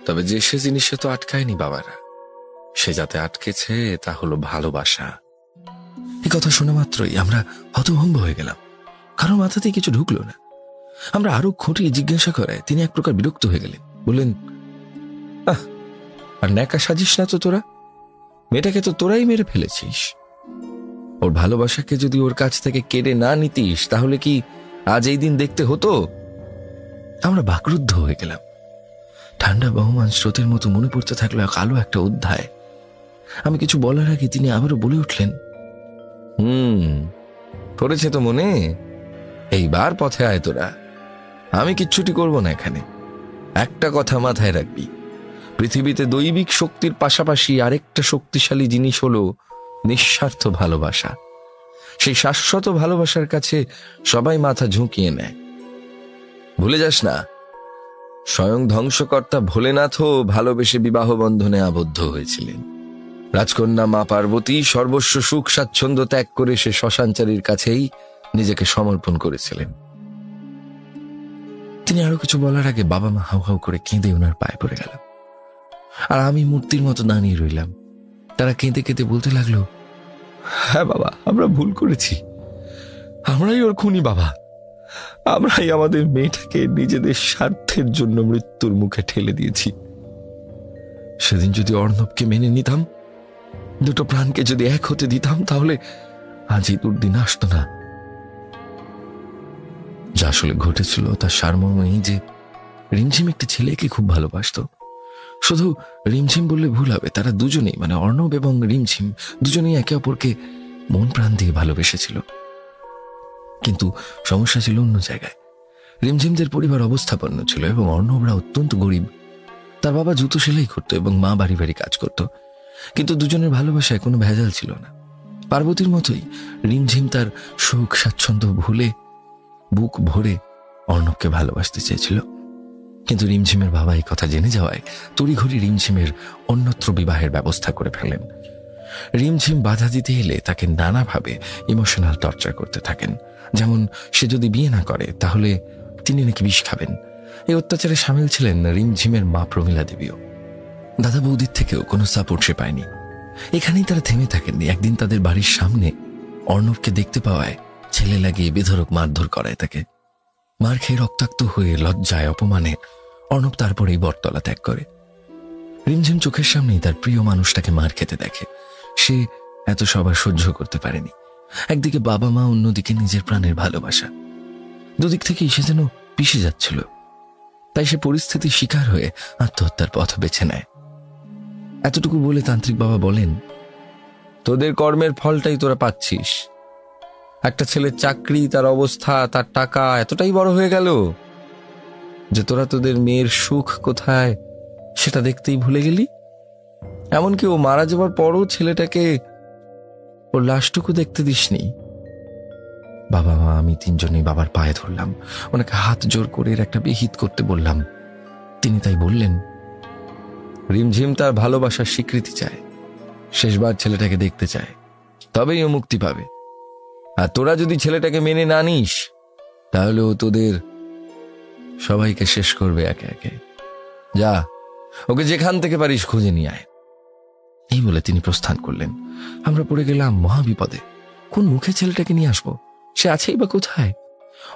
তবে যে সে জিনিসে তো আটকায়নি বাবারা। সে যাতে আটকেছে তা হলো ভালোবাসা। এই কথা শোনা মাত্রই আমরা হতভম্ব হয়ে গেলাম, কারোর মাথাতেই কিছু ঢুকলো না। আমরা আরো খুঁটিয়ে জিজ্ঞাসা করায় তিনি এক প্রকার বিরক্ত হয়ে গেলেন। বললেন, আর ন্যাকা সাজিস না তো তোরা, মেয়েটাকে তো তোরাই মেরে ফেলেছিস। ওর ভালোবাসাকে যদি ওর কাছ থেকে কেড়ে না নিতিস, তাহলে কি আজ এই দিন দেখতে হতো? আমরা বাকরুদ্ধ হয়ে গেলাম। ঠান্ডা বহমান স্রোতের মতো মনে পড়তে থাকলো কালো একটা অধ্যায়। আমি কিছু বলার আগে তিনি আবারও বলে উঠলেন, পড়েছে তো মনে, এইবার পথে আয় তোরা, আমি কিচ্ছুটি করব না এখানে। একটা কথা মাথায় রাখবি, পৃথিবীতে দৈবিক শক্তির পাশাপাশি আরেকটা শক্তিশালী জিনিস হলো নিঃস্বার্থ ভালোবাসা। সেই শাশ্বত ভালোবাসার কাছে সবাই মাথা ঝুঁকিয়ে নেয়। ভুলে যাস না, স্বয়ং ধ্বংসকর্তা ভোলেনাথও ভালোবেসে বিবাহ বন্ধনে আবদ্ধ হয়েছিলেন। রাজকন্যা মা পার্বতী সর্বস্ব সুখ স্বাচ্ছন্দ্য ত্যাগ করে সে শ্মশানচারীর কাছেই নিজেকে সমর্পণ করেছিলেন। তিনি আরো কিছু বলার আগে বাবা মা হাউ হাউ করে কেঁদে ওনার পায়ে পড়ে গেল, আর আমি মূর্তির মতো দাঁড়িয়ে রইলাম। তারা কেঁদে কেঁদে বলতে লাগলো, হ্যাঁ বাবা, আমরা ভুল করেছি, আমরাই ওর খুনি বাবা, আমরাই আমাদের মেয়েটাকে নিজেদের স্বার্থের জন্য মৃত্যুর মুখে ঠেলে দিয়েছি। সেদিন যদি অর্ণবকে মেনে নিতাম, দুটো প্রাণকে যদি এক হতে দিতাম, তাহলে আজ এই দুর্দিন আসতো না। যা আসলে ঘটেছিল তার সারমর্ম এই যে, রিমঝিম একটি ছেলেকে খুব ভালোবাসত। শুধু রিমঝিম বললে ভুল হবে, তারা দুজনেই, মানে অর্ণব এবং রিমঝিম দুজনেই একে অপরকে মন প্রাণ দিয়ে ভালোবেসেছিল। কিন্তু সমস্যা ছিল অন্য জায়গায়। রিমঝিমদের পরিবার অবস্থাপন্ন ছিল এবং অর্ণবরা অত্যন্ত গরিব। তার বাবা জুতো সেলাই করত এবং মা বাড়ি বাড়ি কাজ করত। কিন্তু দুজনের ভালোবাসায় কোনো ভেজাল ছিল না। পার্বতীর মতোই রিমঝিম তার সুখ স্বাচ্ছন্দ্য ভুলে বুক ভরে অর্ণবকে ভালোবাসতে চেয়েছিল। কিন্তু রিমঝিমের বাবা এই কথা জেনে যাওয়ায় তড়িঘড়ি রিমঝিমের অন্যত্র বিবাহের ব্যবস্থা করে ফেলেন। রিমঝিম বাধা দিতে এলে তাকে নানাভাবে ইমোশনাল টর্চার করতে থাকেন। যেমন, সে যদি বিয়ে না করে তাহলে তিনি নাকি বিষ খাবেন। এই অত্যাচারে সামিল ছিলেন রিমঝিমের মা প্রমীলা দেবীও। দাদা বৌদির থেকেও কোনো সাপোর্ট সে পায়নি। এখানেই তারা থেমে থাকেননি। একদিন তাদের বাড়ির সামনে অর্ণবকে দেখতে পাওয়ায় ছেলে লাগিয়ে বেধড়ক মারধর করায় তাকে। মার খেয়ে রক্তাক্ত হয়ে লজ্জায় অপমানে অর্ণব তারপরেই বটতলা ত্যাগ করে। রিমঝিম চোখের সামনেই তার প্রিয় মানুষটাকে মার খেতে দেখে। সে এত সবার সহ্য করতে পারেনি। একদিকে বাবা মা, অন্যদিকে নিজের প্রাণের ভালোবাসা, দুদিক থেকেই সে যেন পিষে যাচ্ছিল। তাই সে পরিস্থিতির শিকার হয়ে আত্মহত্যার পথ বেছে নেয়। এতটুকু বলে তান্ত্রিক বাবা বলেন, তোদের কর্মের ফলটাই তোরা পাচ্ছিস। একটা ছেলের চাকরি, তার অবস্থা, তার টাকা এতটাই বড় হয়ে গেল যে তোরা তোদের মেয়ের সুখ কোথায় সেটা দেখতেই ভুলে গেলি। এমনকি ও মারা যাবার পরও ছেলেটাকে ওর লাশটুকু দেখতে দিসনি। বাবা মা আমি তিনজনেই বাবার পায়ে ধরলাম, ওনাকে হাত জোর করে এর একটা বিহিত করতে বললাম। তিনি তাই বললেন, রিমঝিম তার ভালোবাসার স্বীকৃতি চায়, শেষবার ছেলেটাকে দেখতে চায়, তবেই ও মুক্তি পাবে। আর তোরা যদি ছেলেটাকে মেনে না নিস তাহলে ও তোদের সবাইকে শেষ করবে একে একে। যা, ওকে যেখান থেকে পারিস খুঁজে নিয়ে আয়। এই বলে তিনি প্রস্থান করলেন। আমরা পড়ে গেলাম মহাবিপদে। কোন মুখে ছেলেটাকে নিয়ে আসবো? সে আছেই বা কোথায়?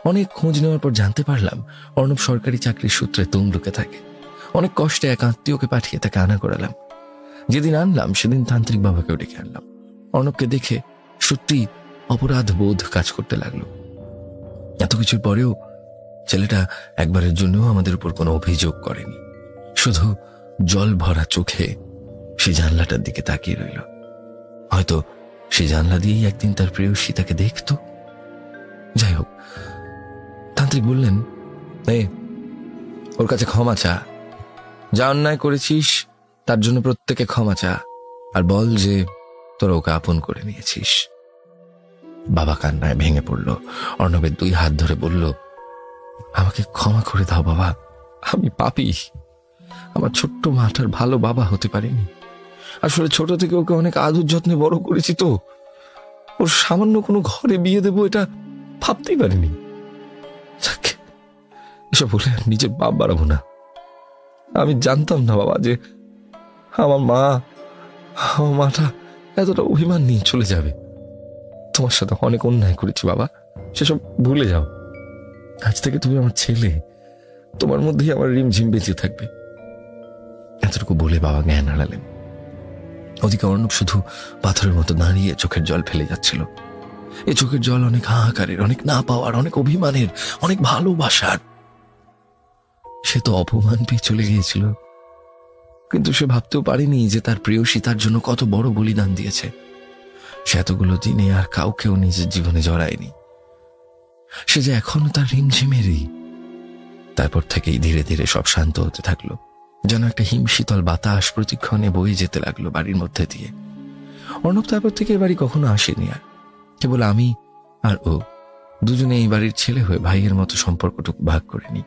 অনেক খোঁজ নেওয়ার পর জানতে পারলাম অর্ণব সরকারি চাকরির সূত্রে তমলুকে থাকে। অনেক কষ্টে এক আত্মীয়কে পাঠিয়ে তাকে আনা করালাম। যেদিন আনলাম সেদিন তান্ত্রিক বাবাকেও ডেকে আনলাম। অর্ণবকে দেখে সত্যি অপরাধ বোধ কাজ করতে লাগলো। এত কিছুর পরেও ছেলেটা একবারের জন্যও আমাদের উপর কোনো অভিযোগ করেনি। শুধু জল ভরা চোখে সে জানলাটার দিকে তাকিয়ে রইল। হয়তো সে জানলা দিয়েই একদিন তার প্রেয়সী তাকে দেখত। যাই হোক, তান্ত্রিক বললেন, ওর কাছে ক্ষমা চা। যা অন্যায় করেছিস তার জন্য প্রত্যেকে ক্ষমা চা, আর বল যে তোরা ওকে আপন করে নিয়েছিস। বাবা কান্নায় ভেঙে পড়ল। অর্ণবের দুই হাত ধরে বলল, আমাকে ক্ষমা করে দাও বাবা, আমি পাপী। আমার ছোট্ট মাটার ভালো বাবা হতে পারিনি। আসলে ছোট থেকে ওকে অনেক আদর যত্নে বড় করেছি, তো ওর সামান্য কোনো ঘরে বিয়ে দেবো এটা ভাবতেই পারিনি। এসব বলে আর নিজের বাপ বাড়াবো না। আমি জানতাম না বাবা যে আমার মাটা এতটা অভিমান নিয়ে চলে যাবে। তোমার সাথে অনেক অন্যায় করেছি বাবা, সেসব ভুলে যাও। আজ থেকে তুমি আমার ছেলে, তোমার মধ্যেই আমার রিমঝিম বেঁচে থাকবে। এতটুকু বলে বাবা জ্ঞান হারালেন। ওদিকে অর্ণব শুধু পাথরের মতো দাঁড়িয়ে চোখের জল ফেলে যাচ্ছিল। এই চোখের জল অনেক হাহাকারের, অনেক না পাওয়ার, অনেক অভিমানের, অনেক ভালোবাসার। সে তো অপমান পেয়ে চলে গিয়েছিল, কিন্তু সে ভাবতেও পারেনি যে তার প্রেয়সী তার জন্য কত বড় বলিদান দিয়েছে। সে এতগুলো দিনে আর কাউকেও নিজের জীবনে জড়ায়নি। সে যে এখনো তার রিমঝিমেরই। তারপর থেকেই ধীরে ধীরে সব শান্ত হতে থাকলো। যেন একটা হিমশীতল বাতাস প্রতিক্ষণে বয়ে যেতে লাগলো বাড়ির মধ্যে দিয়ে। অর্ণব তারপর থেকে এ বাড়ি কখনো আসেনি আর। কেবল আমি আর ও দুজনে এই বাড়ির ছেলে হয়ে ভাইয়ের মতো সম্পর্কটুকু ভাগ করে নিই।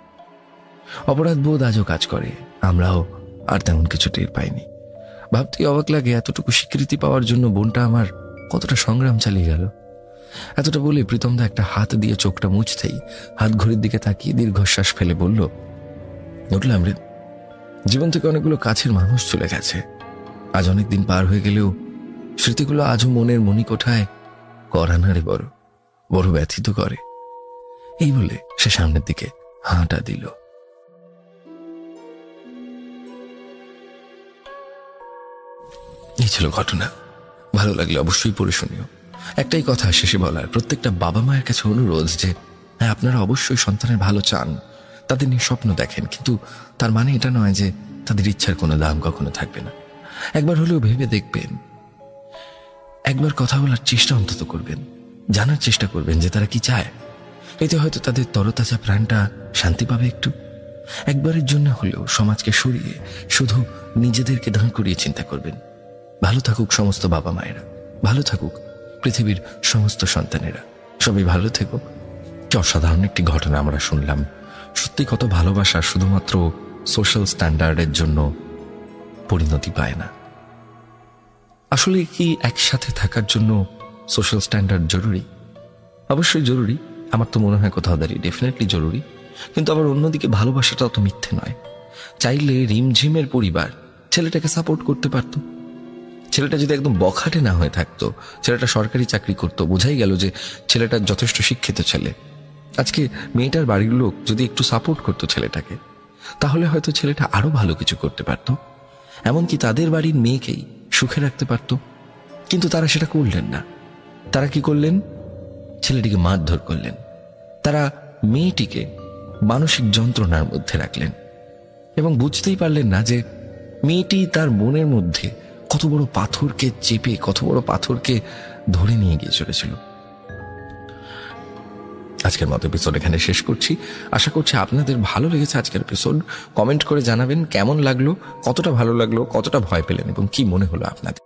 অপরাধ বোধ আজও কাজ করে, আমরাও আর তেমন কিছু টের পাইনি। ভাবতেই অবাক লাগে এতটুকু স্বীকৃতি পাওয়ার জন্য বোনটা আমার কতটা সংগ্রাম চালিয়ে গেল। এতটা বলে প্রীতমদা একটা হাত দিয়ে চোখটা মুছতেই হাত ঘড়ির দিকে তাকিয়ে দীর্ঘশ্বাস ফেলে বলল, উঠলাম রে, জীবন থেকে অনেকগুলো কাছের মানুষ চলে গেছে। আজ অনেক দিন পার হয়ে গেলেও স্মৃতিগুলো আজও মনের মণিকোঠায় করানারে বড় বড় ব্যথিত করে। এই বলে সে সামনের দিকে হাঁটা দিল। এই ছিল ঘটনা। ভালো লাগলে অবশ্যই পড়ে শুনিও। একটাই কথা শেষে বলার, প্রত্যেকটা বাবা মায়ের কাছে অনুরোধ যে হ্যাঁ, আপনারা অবশ্যই সন্তানের ভালো চান, তাদের নিয়ে স্বপ্ন দেখেন, কিন্তু তার মানে এটা নয় যে তাদের ইচ্ছার কোনো দাম কখনো থাকবে না। একবার হলেও ভেবে দেখবেন, একবার কথা বলার চেষ্টা অন্তত করবেন, জানার চেষ্টা করবেন যে তারা কি চায়। এতে হয়তো তাদের তরতাজা প্রাণটা শান্তি পাবে একটু। একবারের জন্য হলেও সমাজকে সরিয়ে শুধু নিজেদেরকে দাঁড় করিয়ে চিন্তা করবেন। ভালো থাকুক সমস্ত বাবা মায়েরা, ভালো থাকুক পৃথিবীর সমস্ত সন্তানেরা, সবাই ভালো থেকো। কি অসাধারণ একটি ঘটনা আমরা শুনলাম। সত্যি কত ভালোবাসা শুধুমাত্র সোশ্যাল স্ট্যান্ডার্ডের জন্য পরিণতি পায় না। আসলে কি একসাথে থাকার জন্য সোশ্যাল স্ট্যান্ডার্ড জরুরি? অবশ্যই জরুরি, আমার তো মনে হয় কোথাও দাঁড়িয়ে ডেফিনেটলি জরুরি। কিন্তু আবার অন্যদিকে ভালোবাসাটাও তো মিথ্যে নয়। চাইলে রিমঝিমের পরিবার ছেলেটাকে সাপোর্ট করতে পারত। ছেলেটা যদি একদম বখাটে না হয়ে থাকতো, ছেলেটা সরকারি চাকরি করতো, বোঝাই গেল যে ছেলেটা যথেষ্ট শিক্ষিত ছেলে। আজকে মেয়েটার বাড়ির লোক যদি একটু সাপোর্ট করতো ছেলেটাকে, তাহলে হয়তো ছেলেটা আরো ভালো কিছু করতে পারত, এমনকি তাদের বাড়ির মেয়েকেই সুখে রাখতে পারত। কিন্তু তারা সেটা করলেন না। তারা কি করলেন? ছেলেটিকে মারধর করলেন। তারা মেয়েটিকে মানসিক যন্ত্রণার মধ্যে রাখলেন এবং বুঝতেই পারলেন না যে মেয়েটি তার মনের মধ্যে কত বড় পাথরকে চেপে, কত বড় পাথরকে ধরে নিয়ে গিয়ে চলেছিল। আজকের মতো এপিসোড এখানে শেষ করছি। আশা করছি আপনাদের ভালো লেগেছে আজকের এপিসোড। কমেন্ট করে জানাবেন কেমন লাগলো, কতটা ভালো লাগলো, কতটা ভয় পেলেন এবং কি মনে হলো আপনাদের।